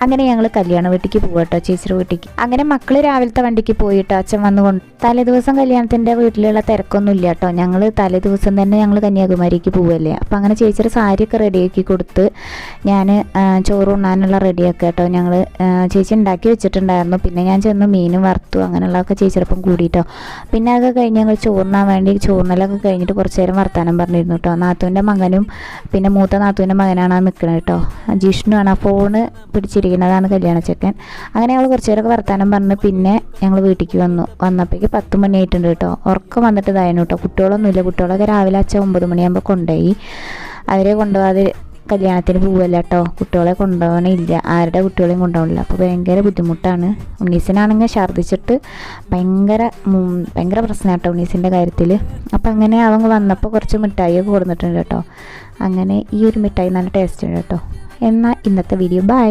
അങ്ങനെ ഞങ്ങൾ കല്യാണ വീട്ടിലേക്ക് പോകട്ടോ, ചേച്ചിയുടെ വീട്ടിലേക്ക്. അങ്ങനെ മക്കൾ രാവിലത്തെ വണ്ടിക്ക് പോയിട്ടോ, അച്ഛൻ വന്നുകൊണ്ട്. തലേദിവസം കല്യാണത്തിൻ്റെ വീട്ടിലുള്ള തിരക്കൊന്നും ഇല്ല കേട്ടോ. ഞങ്ങൾ തലേദിവസം തന്നെ ഞങ്ങൾ കന്യാകുമാരിക്ക് പോവല്ലേ. അപ്പോൾ അങ്ങനെ ചേച്ചിയുടെ സാരിയൊക്കെ റെഡിയാക്കി കൊടുത്ത് ഞാൻ ചോറ് ഉണ്ണാനുള്ള റെഡിയാക്കുക കേട്ടോ. ഞങ്ങൾ ചേച്ചി ഉണ്ടാക്കി വെച്ചിട്ടുണ്ടായിരുന്നു. പിന്നെ ഞാൻ ചെന്ന് മീനും വറുത്തു, അങ്ങനെയുള്ളതൊക്കെ ചേച്ചിയോടൊപ്പം കൂടിയിട്ടോ. പിന്നെ അതൊക്കെ കഴിഞ്ഞ് ഞങ്ങൾ ചോറിനാൻ വേണ്ടി ചോറിനലൊക്കെ കഴിഞ്ഞിട്ട് കുറച്ച് നേരം വർത്താനം പറഞ്ഞിരുന്നു കേട്ടോ. നാത്തൂൻ്റെ മകനും പിന്നെ മൂത്ത നാത്തൂൻ്റെ മകനാണ് നിൽക്കുന്നത് കേട്ടോ. ജിഷ്ണുവാണ് ആ ഫോണ് പിടിച്ചിരിക്കുന്നതാണ് കല്യാണ ചെക്കൻ. അങ്ങനെ ഞങ്ങൾ കുറച്ച് നേരമൊക്കെ വർത്താനം പറഞ്ഞ് പിന്നെ ഞങ്ങൾ വീട്ടിലേക്ക് വന്നപ്പോഴേക്ക് 10 മണിയായിട്ടുണ്ട് കേട്ടോ. ഉറക്കം വന്നിട്ട് ഇതായിരുന്നു കേട്ടോ. കുട്ടികളൊന്നുമില്ല. കുട്ടികളൊക്കെ രാവിലെ അച്ഛൻ 9 മണിയാകുമ്പോൾ കൊണ്ടുപോയി. അവരെ കൊണ്ടുപോകാതെ കല്യാണത്തിന് പോവല്ല കേട്ടോ. കുട്ടികളെ കൊണ്ടുപോകണില്ല, ആരുടെ കുട്ടികളെയും കൊണ്ടുപോകണില്ല. അപ്പോൾ ഭയങ്കര ബുദ്ധിമുട്ടാണ്. ഉണ്ണീസിനാണെങ്കിൽ ഛർദ്ദിച്ചിട്ട് ഭയങ്കര പ്രശ്നം കേട്ടോ ഉണ്ണീസിൻ്റെ കാര്യത്തിൽ. അപ്പോൾ അങ്ങനെ അവൻ വന്നപ്പോൾ കുറച്ച് മിഠായിയൊക്കെ കൊടുത്തിട്ടുണ്ട് കേട്ടോ. അങ്ങനെ ഈ ഒരു മിഠായി നല്ല ടേസ്റ്റ് ഉണ്ട് കേട്ടോ. എന്നാൽ ഇന്നത്തെ വീഡിയോ ബൈ.